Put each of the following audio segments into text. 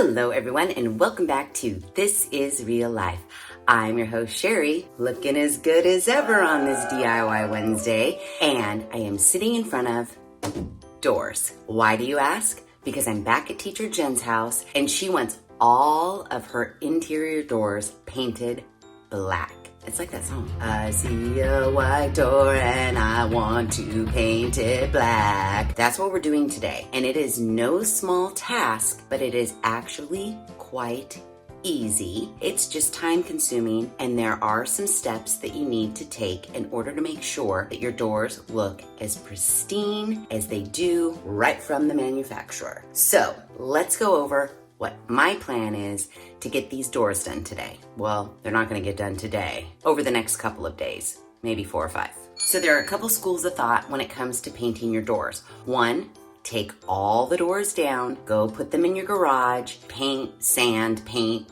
Hello everyone and welcome back to This Is Real Life. I'm your host Sheri, looking as good as ever on this DIY Wednesday, and I am sitting in front of doors. Why do you ask? Because I'm back at Teacher Jen's house and she wants all of her interior doors painted black. It's like that song. I see a white door and I want to paint it black. That's what we're doing today. And it is no small task, but it is actually quite easy. It's just time consuming, and there are some steps that you need to take in order to make sure that your doors look as pristine as they do right from the manufacturer. So let's go over what my plan is to get these doors done today. Well, they're not gonna get done today, over the next couple of days, maybe 4 or 5. So there are a couple schools of thought when it comes to painting your doors. One, take all the doors down, go put them in your garage, paint,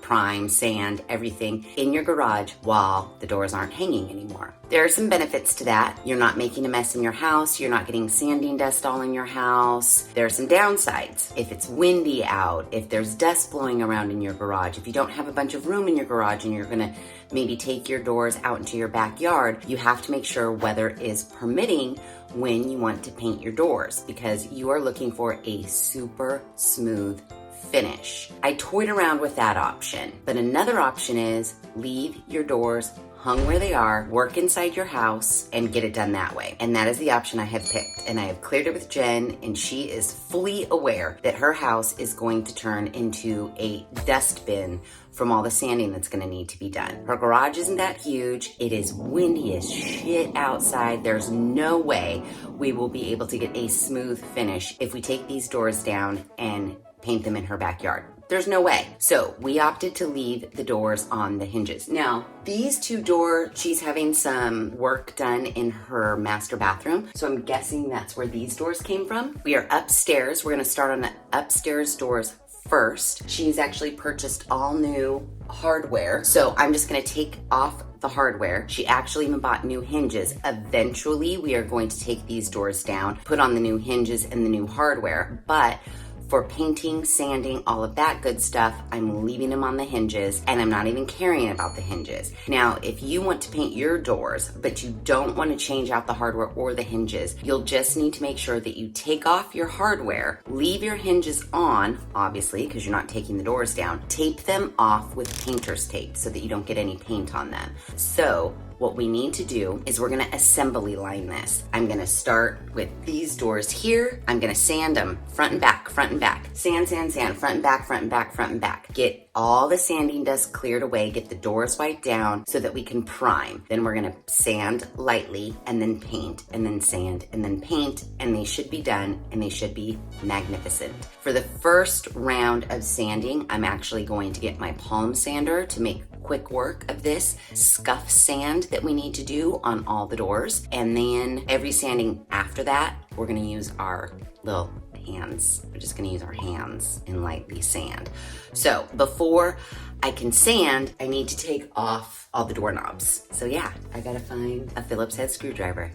prime, sand, everything in your garage while the doors aren't hanging anymore. There are some benefits to that. You're not making a mess in your house. You're not getting sanding dust all in your house. There are some downsides. If it's windy out, if there's dust blowing around in your garage, if you don't have a bunch of room in your garage and you're gonna maybe take your doors out into your backyard, you have to make sure weather is permitting when you want to paint your doors, because you are looking for a super smooth finish. I toyed around with that option, but another option is leave your doors hung where they are, work inside your house, and get it done that way. And that is the option I have picked. And I have cleared it with Jen, and she is fully aware that her house is going to turn into a dust bin from all the sanding that's gonna need to be done. Her garage isn't that huge. It is windy as shit outside. There's no way we will be able to get a smooth finish if we take these doors down and paint them in her backyard. There's no way. So we opted to leave the doors on the hinges. Now, these two doors, she's having some work done in her master bathroom. So I'm guessing that's where these doors came from. We are upstairs. We're gonna start on the upstairs doors first. She's actually purchased all new hardware. So I'm just gonna take off the hardware. She actually even bought new hinges. Eventually, we are going to take these doors down, put on the new hinges and the new hardware. But for painting, sanding, all of that good stuff, I'm leaving them on the hinges, and I'm not even caring about the hinges. Now, if you want to paint your doors, but you don't want to change out the hardware or the hinges, you'll just need to make sure that you take off your hardware, leave your hinges on, obviously, because you're not taking the doors down, tape them off with painter's tape so that you don't get any paint on them. So what we need to do is we're gonna assembly line this. I'm gonna start with these doors here. I'm gonna sand them front and back, front and back. Sand, sand, sand, front and back, front and back, front and back. Get all the sanding dust cleared away, get the doors wiped down so that we can prime. Then we're gonna sand lightly and then paint and then sand and then paint, and they should be done and they should be magnificent. For the first round of sanding, I'm actually going to get my palm sander to make quick work of this scuff sand that we need to do on all the doors. And then every sanding after that, we're gonna use our little hands. We're just gonna use our hands and lightly sand. So before I can sand, I need to take off all the doorknobs. So yeah, I gotta find a Phillips head screwdriver.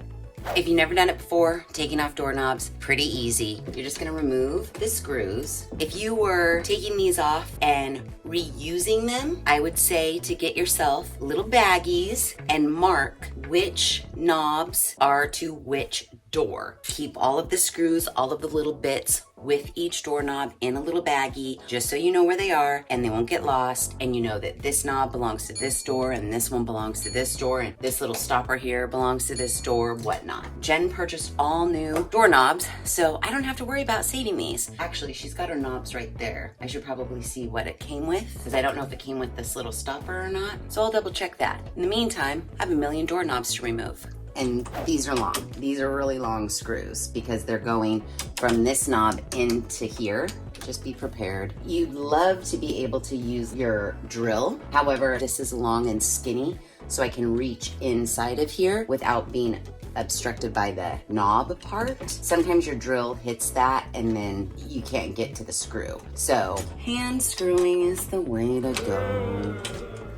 If you've never done it before, taking off doorknobs, pretty easy. You're just gonna remove the screws. If you were taking these off and reusing them, I would say to get yourself little baggies and mark which knobs are to which door. Keep all of the screws, all of the little bits with each doorknob in a little baggie, just so you know where they are and they won't get lost, and you know that this knob belongs to this door and this one belongs to this door and this little stopper here belongs to this door, whatnot. Jen purchased all new doorknobs, so I don't have to worry about saving these. Actually, she's got her knobs right there. I should probably see what it came with, because I don't know if it came with this little stopper or not, so I'll double check that. In the meantime, I have a million doorknobs to remove. And these are long. These are really long screws because they're going from this knob into here. Just be prepared. You'd love to be able to use your drill. However, this is long and skinny, so I can reach inside of here without being obstructed by the knob part. Sometimes your drill hits that and then you can't get to the screw. So hand screwing is the way to go.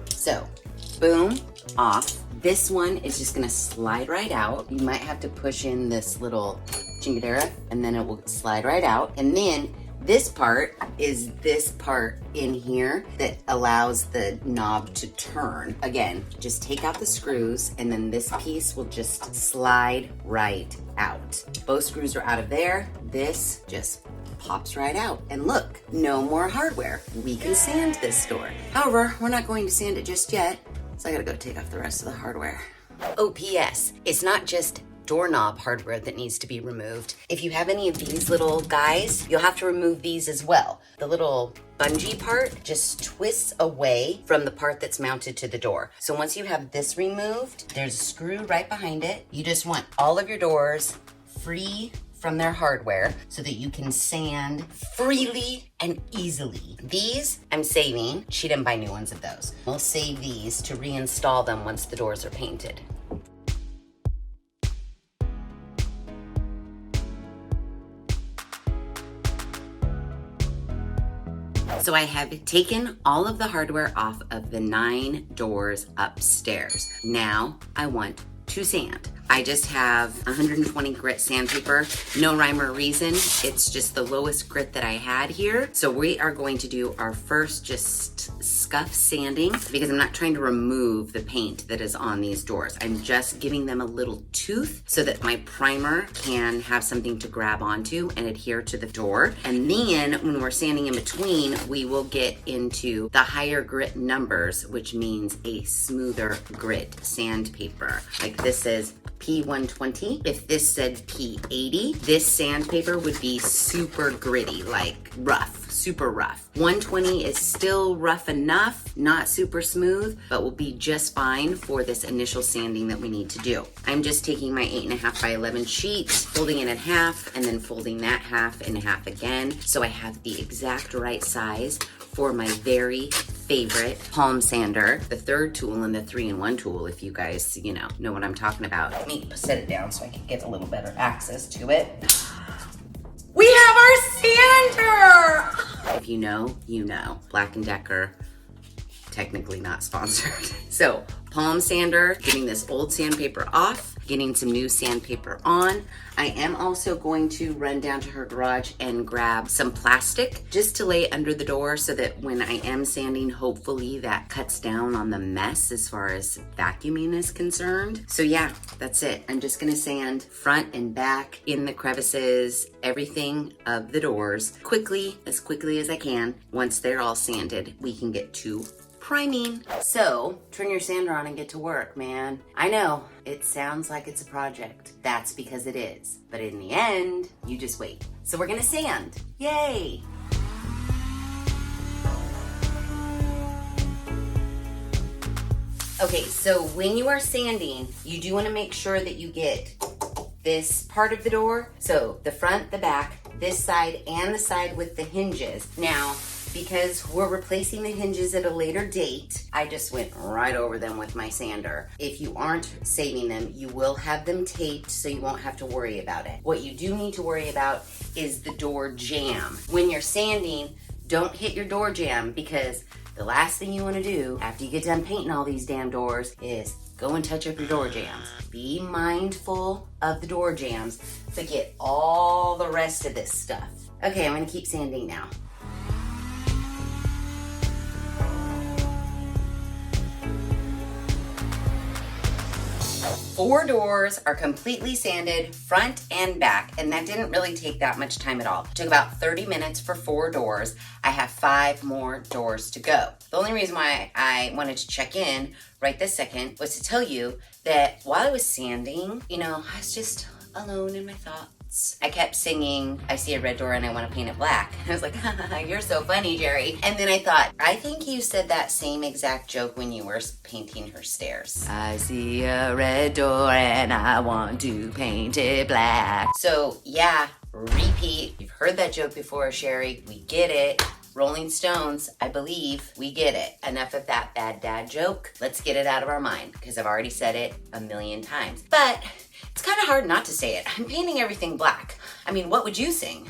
So boom, off. This one is just gonna slide right out. You might have to push in this little chingadera and then it will slide right out. And then This part is this part in here that allows the knob to turn. Again, just take out the screws and then this piece will just slide right out. Both screws are out of there. This just pops right out. And look, no more hardware. We can sand this door. However, we're not going to sand it just yet, so I gotta go take off the rest of the hardware. Oh, P.S. It's not just doorknob hardware that needs to be removed. If you have any of these little guys, you'll have to remove these as well. The little bungee part just twists away from the part that's mounted to the door. So once you have this removed, there's a screw right behind it. You just want all of your doors free from their hardware so that you can sand freely and easily. These I'm saving. She didn't buy new ones of those. We'll save these to reinstall them once the doors are painted. So I have taken all of the hardware off of the 9 doors upstairs. Now I want to sand. I just have 120 grit sandpaper. No rhyme or reason. It's just the lowest grit that I had here. So we are going to do our first just scuff sanding because I'm not trying to remove the paint that is on these doors. I'm just giving them a little tooth so that my primer can have something to grab onto and adhere to the door. And then when we're sanding in between, we will get into the higher grit numbers, which means a smoother grit sandpaper. Like this is P120. If this said P80, this sandpaper would be super gritty, like rough, super rough. 120 is still rough enough, not super smooth, but will be just fine for this initial sanding that we need to do. I'm just taking my 8.5 by 11 sheet, folding it in half, and then folding that half in half again, so I have the exact right size for my very favorite palm sander, the third tool and the 3-in-1 tool, if you guys, know what I'm talking about. Let me set it down so I can get a little better access to it. We have our sander! If you know, you know. Black & Decker, technically not sponsored. So, palm sander, getting this old sandpaper off, getting some new sandpaper on. I am also going to run down to her garage and grab some plastic just to lay under the door so that when I am sanding, hopefully that cuts down on the mess as far as vacuuming is concerned. So yeah, that's it. I'm just gonna sand front and back in the crevices, everything of the doors quickly as I can. Once they're all sanded, we can get to priming. So, turn your sander on and get to work, man. I know, it sounds like it's a project. That's because it is. But in the end, you just wait. So we're gonna sand. Yay! Okay, so when you are sanding, you do wanna make sure that you get this part of the door. So the front, the back, this side, and the side with the hinges. Now, because we're replacing the hinges at a later date, I just went right over them with my sander. If you aren't saving them, you will have them taped so you won't have to worry about it. What you do need to worry about is the door jamb. When you're sanding, don't hit your door jamb because the last thing you want to do after you get done painting all these damn doors is go and touch up your door jambs. Be mindful of the door jambs to get all the rest of this stuff. Okay, I'm gonna keep sanding now. Four doors are completely sanded front and back, and that didn't really take that much time at all. It took about 30 minutes for 4 doors. I have 5 more doors to go. The only reason why I wanted to check in right this second was to tell you that while I was sanding, I was just alone in my thoughts. I kept singing, I see a red door and I want to paint it black. I was like, you're so funny, Sheri. And then I thought, I think you said that same exact joke when you were painting her stairs. I see a red door and I want to paint it black. So yeah, repeat. You've heard that joke before, Sheri. We get it. Rolling Stones, I believe we get it. Enough of that bad dad joke. Let's get it out of our mind because I've already said it a million times. But it's kind of hard not to say it. I'm painting everything black. I mean, what would you sing?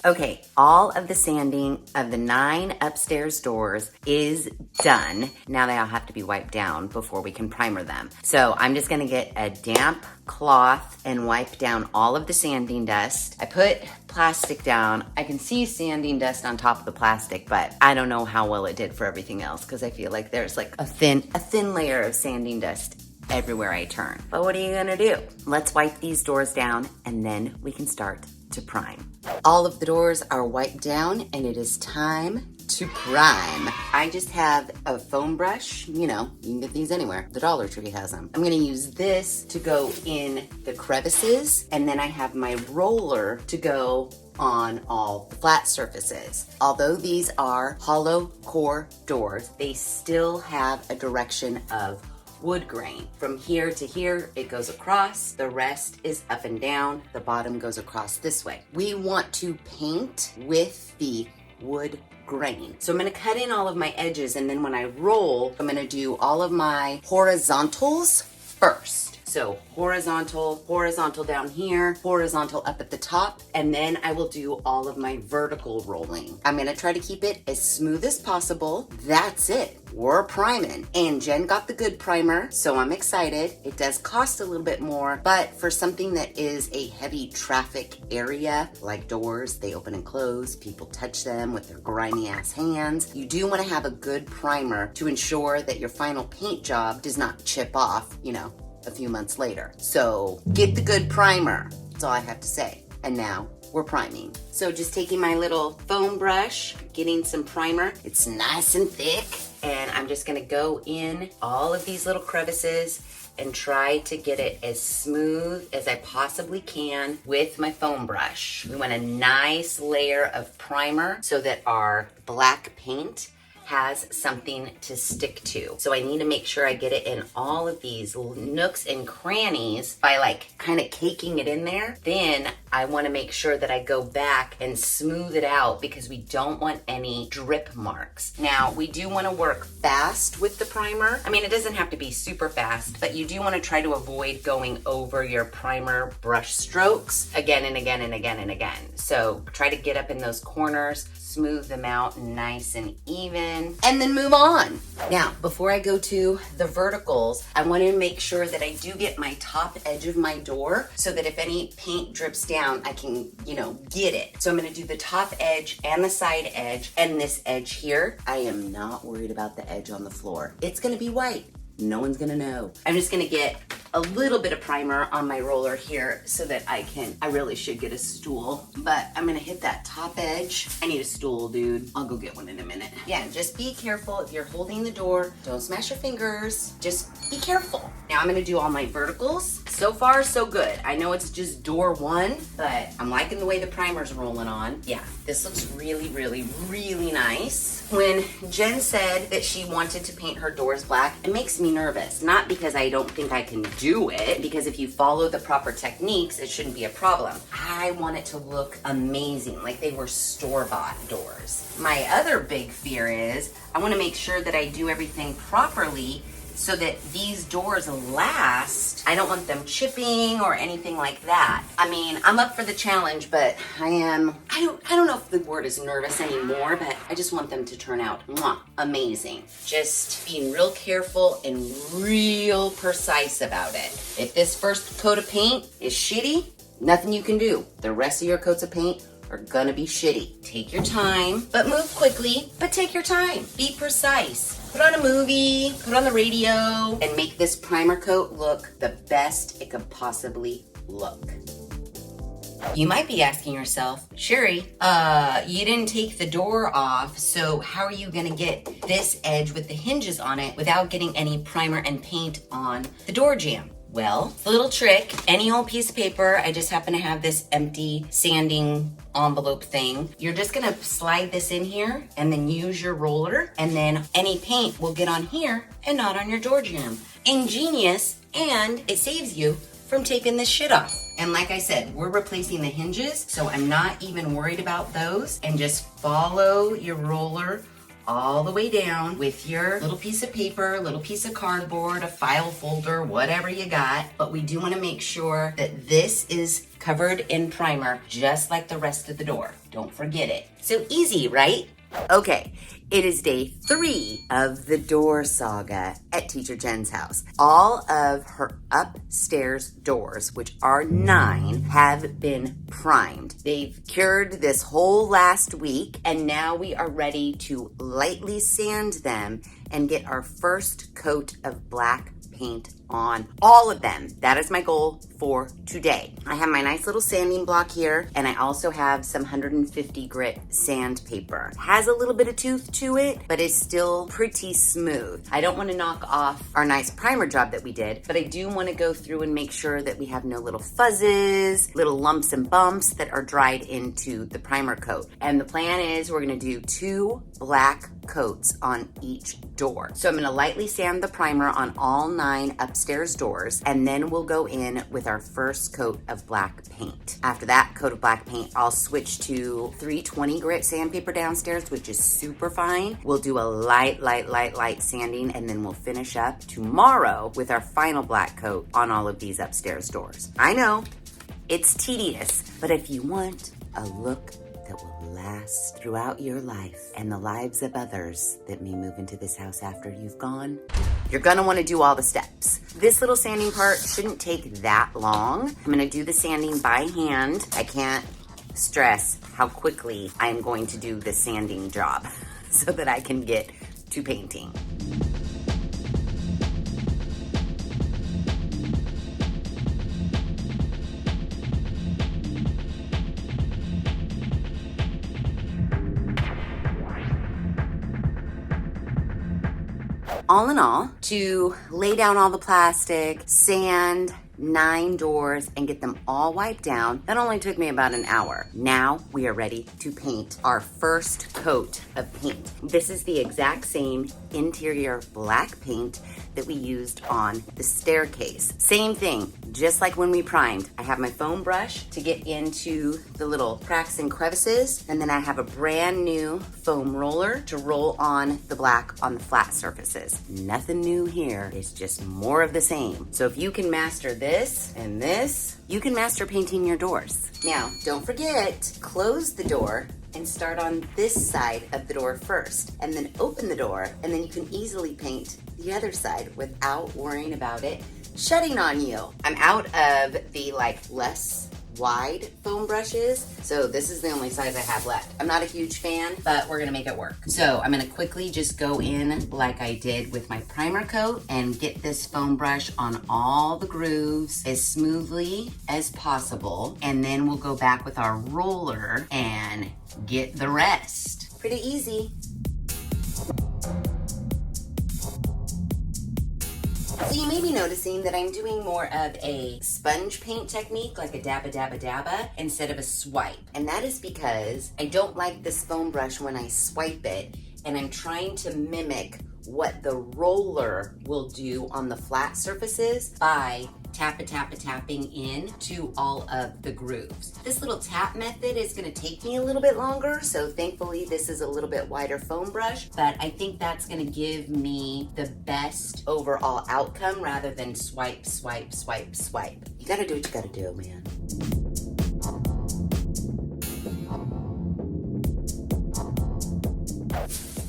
Okay, all of the sanding of the 9 upstairs doors is done. Now they all have to be wiped down before we can primer them. So I'm just gonna get a damp cloth and wipe down all of the sanding dust. I put plastic down. I can see sanding dust on top of the plastic, but I don't know how well it did for everything else because I feel like there's like a thin layer of sanding dust everywhere I turn. But what are you gonna do? Let's wipe these doors down and then we can start to prime. All of the doors are wiped down and it is time to prime. I just have a foam brush. You know, you can get these anywhere. The Dollar Tree has them. I'm gonna use this to go in the crevices, and then I have my roller to go on all the flat surfaces. Although these are hollow core doors, they still have a direction of wood grain. From here to here, it goes across. The rest is up and down. The bottom goes across this way. We want to paint with the wood grain. So I'm gonna cut in all of my edges, and then when I roll, I'm gonna do all of my horizontals first. So horizontal down here, horizontal up at the top, and then I will do all of my vertical rolling. I'm gonna try to keep it as smooth as possible. That's it, we're priming. And Jen got the good primer, so I'm excited. It does cost a little bit more, but for something that is a heavy traffic area, like doors, they open and close, people touch them with their grimy ass hands. You do wanna have a good primer to ensure that your final paint job does not chip off, you know, a few months later. So get the good primer. That's all I have to say. And now we're priming. So just taking my little foam brush, getting some primer. It's nice and thick. And I'm just gonna go in all of these little crevices and try to get it as smooth as I possibly can with my foam brush. We want a nice layer of primer so that our black paint has something to stick to. So I need to make sure I get it in all of these nooks and crannies by like kind of caking it in there. Then I want to make sure that I go back and smooth it out because we don't want any drip marks. Now we do want to work fast with the primer. I mean, it doesn't have to be super fast, but you do want to try to avoid going over your primer brush strokes again and again and again and again. So try to get up in those corners, smooth them out nice and even, and then move on. Now, before I go to the verticals, I want to make sure that I do get my top edge of my door so that if any paint drips down, I can, you know, get it. So I'm going to do the top edge and the side edge and this edge here. I am not worried about the edge on the floor. It's going to be white. No one's gonna know. I'm just gonna get a little bit of primer on my roller here so that I really should get a stool, but I'm gonna hit that top edge. I need a stool, dude. I'll go get one in a minute. Yeah, just be careful if you're holding the door. Don't smash your fingers. Just be careful. Now I'm gonna do all my verticals. So far, so good. I know it's just door one, but I'm liking the way the primer's rolling on. Yeah, this looks really, really, really nice. When Jen said that she wanted to paint her doors black, it makes me nervous. Not because I don't think I can do it, because if you follow the proper techniques, it shouldn't be a problem. I want it to look amazing, like they were store-bought doors. My other big fear is I want to make sure that I do everything properly so that these doors last. I don't want them chipping or anything like that. I mean, I'm up for the challenge, but I don't know if the word is nervous anymore, but I just want them to turn out amazing. Just being real careful and real precise about it. If this first coat of paint is shitty, nothing you can do. The rest of your coats of paint are gonna be shitty. Take your time, but move quickly, but take your time. Be precise. Put on a movie, put on the radio, and make this primer coat look the best it could possibly look. You might be asking yourself, Sheri, you didn't take the door off, so how are you gonna get this edge with the hinges on it without getting any primer and paint on the door jamb? Well, a little trick, any old piece of paper, I just happen to have this empty sanding envelope thing. You're just gonna slide this in here and then use your roller, and then any paint will get on here and not on your door jamb. Ingenious, and it saves you from taping this shit off. And like I said, we're replacing the hinges, so I'm not even worried about those, and just follow your roller all the way down with your little piece of paper, little piece of cardboard, a file folder, whatever you got. But we do want to make sure that this is covered in primer, just like the rest of the door. Don't forget it. So easy, right? Okay, it is day 3 of the door saga at Teacher Jen's house. All of her upstairs doors, which are 9, have been primed. They've cured this whole last week, and now we are ready to lightly sand them and get our first coat of black paint on all of them. That is my goal for today. I have my nice little sanding block here, and I also have some 150 grit sandpaper. Has a little bit of tooth to it, but is still pretty smooth. I don't want to knock off our nice primer job that we did, but I do want to go through and make sure that we have no little fuzzes, little lumps and bumps that are dried into the primer coat. And the plan is we're going to do 2 black coats on each door. So I'm going to lightly sand the primer on all 9 upstairs doors, and then we'll go in with our first coat of black paint. After that coat of black paint, I'll switch to 320 grit sandpaper downstairs, which is super fine. We'll do a light sanding, and then we'll finish up tomorrow with our final black coat on all of these upstairs doors. I know, it's tedious, but if you want a look that will last throughout your life and the lives of others that may move into this house after you've gone, you're gonna wanna do all the steps. This little sanding part shouldn't take that long. I'm gonna do the sanding by hand. I can't stress how quickly I'm going to do the sanding job so that I can get to painting. All in all, to lay down all the plastic, sand 9 doors, and get them all wiped down, that only took me about an hour. Now we are ready to paint our first coat of paint. This is the exact same interior black paint that we used on the staircase. Same thing, just like when we primed. I have my foam brush to get into the little cracks and crevices, and then I have a brand new foam roller to roll on the black on the flat surfaces. Nothing new here, it's just more of the same. So if you can master this and this, you can master painting your doors. Now, don't forget, close the door and start on this side of the door first, and then open the door, and then you can easily paint the other side without worrying about it shutting on you. I'm out of the less wide foam brushes, so this is the only size I have left. I'm not a huge fan, but we're gonna make it work. So I'm gonna quickly just go in like I did with my primer coat and get this foam brush on all the grooves as smoothly as possible, and then we'll go back with our roller and get the rest. Pretty easy. So you may be noticing that I'm doing more of a sponge paint technique, like a dabba dabba dabba, instead of a swipe. And that is because I don't like this foam brush when I swipe it, and I'm trying to mimic what the roller will do on the flat surfaces by tapping in to all of the grooves. This little tap method is gonna take me a little bit longer, so thankfully this is a little bit wider foam brush, but I think that's gonna give me the best overall outcome rather than swipe. You gotta do what you gotta do, man.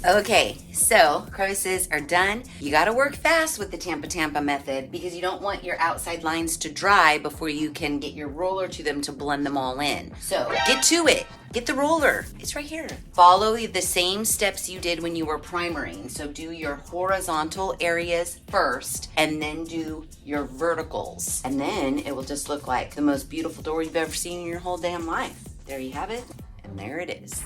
Okay, so crevices are done. You gotta work fast with the Tampa method because you don't want your outside lines to dry before you can get your roller to them to blend them all in. So get to it. Get the roller. It's right here. Follow the same steps you did when you were primering. So do your horizontal areas first and then do your verticals. And then it will just look like the most beautiful door you've ever seen in your whole damn life. There you have it, and there it is.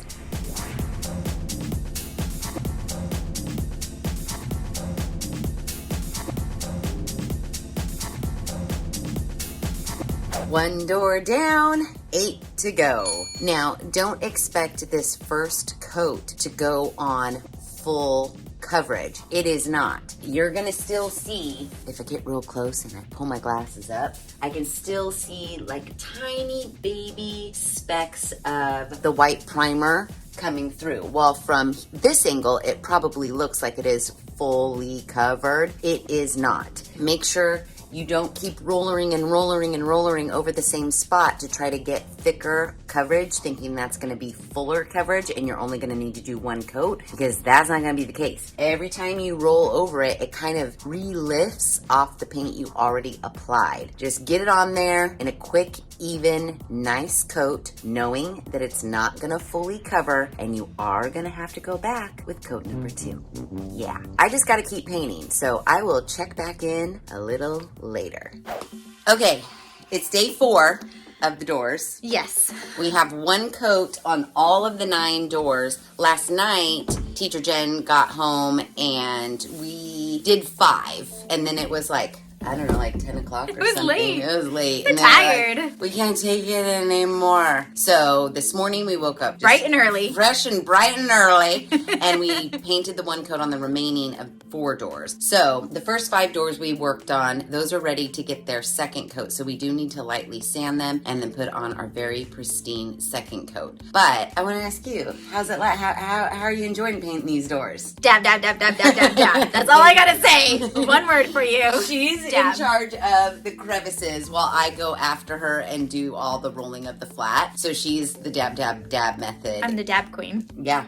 One door down, 8 to go. Now, don't expect this first coat to go on full coverage. It is not. You're gonna still see, if I get real close and I pull my glasses up, I can still see like tiny baby specks of the white primer coming through. Well, from this angle, it probably looks like it is fully covered. It is not. Make sure you don't keep rollering and rollering and rollering over the same spot to try to get thicker coverage, thinking that's gonna be fuller coverage and you're only gonna need to do one coat, because that's not gonna be the case. Every time you roll over it, it kind of re-lifts off the paint you already applied. Just get it on there in a quick, even, nice coat, knowing that it's not gonna fully cover and you are gonna have to go back with coat number 2. Yeah, I just gotta keep painting, so I will check back in a little later. Okay, it's day 4 of the doors. Yes. We have one coat on all of the 9 doors. Last night, Teacher Jen got home and we did 5, and then it was like, I don't know, like 10 o'clock or something. It was late. It was late. I'm tired. Like, we can't take it anymore. So this morning we woke up bright and early. Fresh and bright and early. And we painted the one coat on the remaining of 4 doors. So the first 5 doors we worked on, those are ready to get their second coat. So we do need to lightly sand them and then put on our very pristine second coat. But I want to ask you, how's it like? How are you enjoying painting these doors? Dab, dab, dab, dab, dab, dab, dab. That's all I gotta say. One word for you. She's dab. In charge of the crevices while I go after her and do all the rolling of the flat. So she's the dab, dab, dab method. I'm the dab queen. Yeah.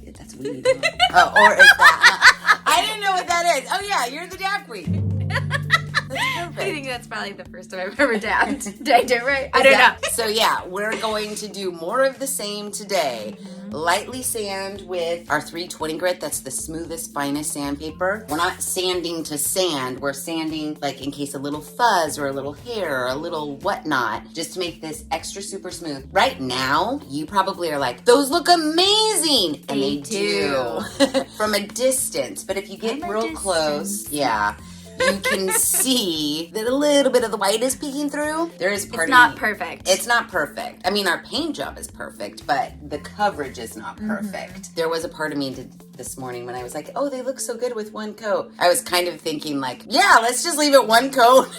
That's weird. Oh, or is that? I didn't know what that is. Oh, yeah, you're the dab queen. That's perfect. I think that's probably the first time I've ever dabbed. Did I do it right? I don't know. So yeah, we're going to do more of the same today. Lightly sand with our 320 grit. That's the smoothest, finest sandpaper. We're not sanding to sand. We're sanding like in case a little fuzz or a little hair or a little whatnot, just to make this extra super smooth. Right now, you probably are like, those look amazing. And they do. From a distance. But if you get real close, yeah, you can see that a little bit of the white is peeking through. There is part It's not perfect. It's not perfect. I mean, our paint job is perfect, but the coverage is not perfect. There was a part of me this morning when I was like, oh, they look so good with one coat. I was kind of thinking like, yeah, let's just leave it one coat.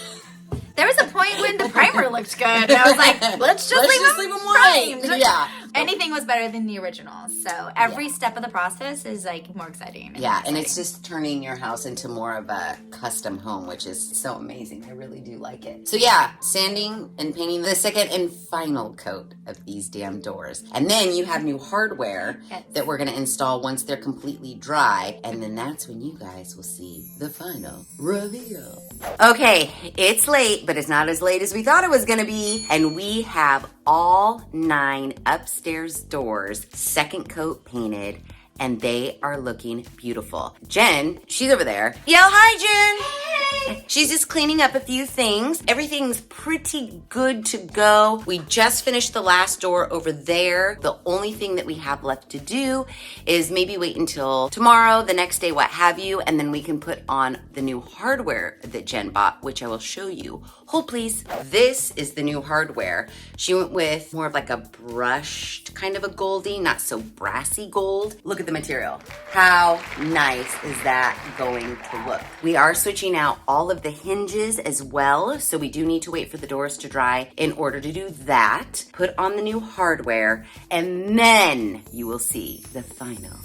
There was a point when the primer looked good. And I was like, let's just leave them white. primed. Yeah. Anything was better than the original. So every step of the process is like more exciting. Yeah, and it's just turning your house into more of a custom home, which is so amazing. I really do like it. So yeah, sanding and painting the second and final coat of these damn doors. And then you have new hardware that we're going to install once they're completely dry. And then that's when you guys will see the final reveal. Okay, it's late, but it's not as late as we thought it was going to be. And we have all 9 upstairs doors second coat painted, and they are looking beautiful. Jen, she's over there. Yo, hi, Jen. Hey. She's just cleaning up a few things. Everything's pretty good to go. We just finished the last door over there. The only thing that we have left to do is maybe wait until tomorrow, the next day, what have you, and then we can put on the new hardware that Jen bought, which I will show you. Hold, please. This is the new hardware. She went with more of like a brushed kind of a goldy, not so brassy gold. Look at the material. How nice is that going to look? We are switching out all of the hinges as well, so we do need to wait for the doors to dry in order to do that. Put on the new hardware, and then you will see the final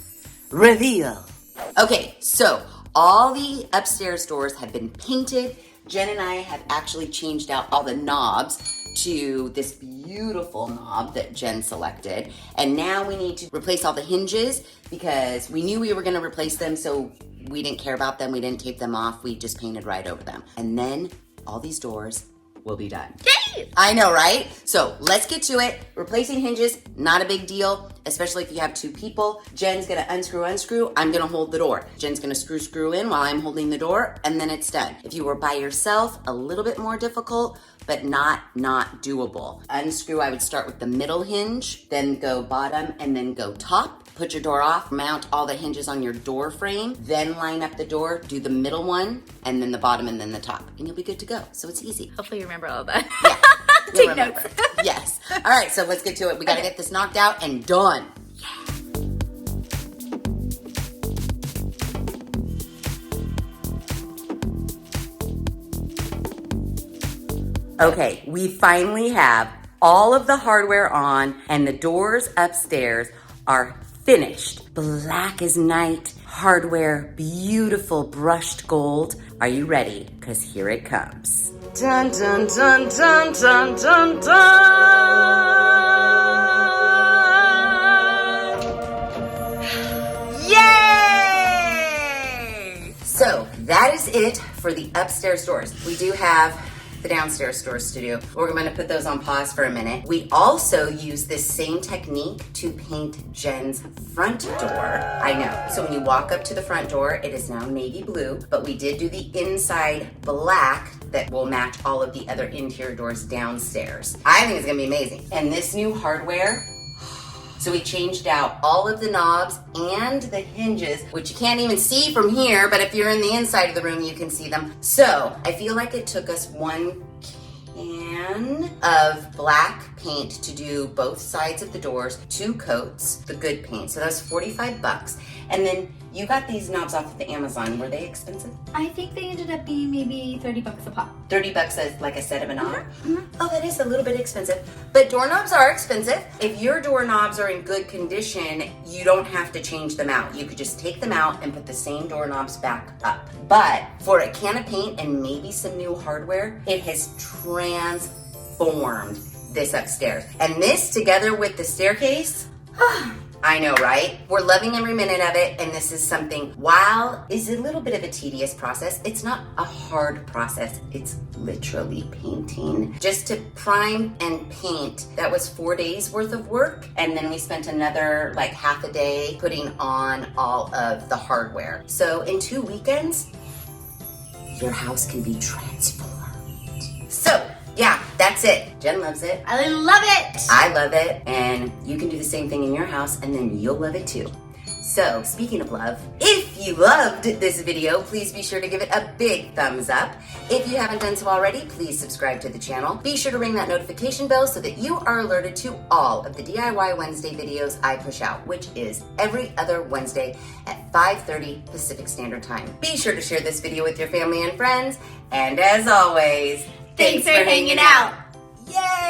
reveal. Okay, so all the upstairs doors have been painted. Jen and I have actually changed out all the knobs to this beautiful knob that Jen selected. And now we need to replace all the hinges because we knew we were gonna replace them, so we didn't care about them. We didn't tape them off. We just painted right over them. And then all these doors will be done. Yay! I know, right? So let's get to it. Replacing hinges, not a big deal, especially if you have 2 people. Jen's gonna unscrew. I'm gonna hold the door. Jen's gonna screw in while I'm holding the door, and then it's done. If you were by yourself, a little bit more difficult, but not doable. Unscrew, I would start with the middle hinge, then go bottom, and then go top. Put your door off, mount all the hinges on your door frame, then line up the door, do the middle one, and then the bottom, and then the top, and you'll be good to go. So it's easy. Hopefully you remember all of that. Yeah. Take notes. Yes. All right, so let's get to it. We got to get this knocked out and done. Okay, we finally have all of the hardware on and the doors upstairs are finished. Black as night, hardware, beautiful brushed gold. Are you ready? Because here it comes. Dun, dun, dun, dun, dun, dun, dun. Yay! So that is it for the upstairs doors. We do have the downstairs storage studio. We're going to put those on pause for a minute. We also use this same technique to paint Jen's front door. I know. So when you walk up to the front door, it is now navy blue, but we did do the inside black that will match all of the other interior doors downstairs. I think it's going to be amazing. And this new hardware, so we changed out all of the knobs and the hinges, which you can't even see from here, but if you're in the inside of the room, you can see them. So I feel like it took us 1 can of black paint to do both sides of the doors, 2 coats, the good paint. So that's $45. And then you got these knobs off of the Amazon. Were they expensive? I think they ended up being maybe $30 a pop. $30 as like a set of a knob? Mm-hmm. Oh, that is a little bit expensive. But doorknobs are expensive. If your doorknobs are in good condition, you don't have to change them out. You could just take them out and put the same doorknobs back up. But for a can of paint and maybe some new hardware, it has transformed this upstairs. And this together with the staircase, I know, right? We're loving every minute of it, and this is something, while it's a little bit of a tedious process, it's not a hard process. It's literally painting. Just to prime and paint, that was 4 days worth of work, and then we spent another like half a day putting on all of the hardware. So in 2 weekends, your house can be transformed. So yeah, that's it. Jen loves it. I love it. I love it. And you can do the same thing in your house and then you'll love it too. So speaking of love, if you loved this video, please be sure to give it a big thumbs up. If you haven't done so already, please subscribe to the channel. Be sure to ring that notification bell so that you are alerted to all of the DIY Wednesday videos I push out, which is every other Wednesday at 5:30 Pacific Standard Time. Be sure to share this video with your family and friends. And as always, thanks for hanging out. Yay!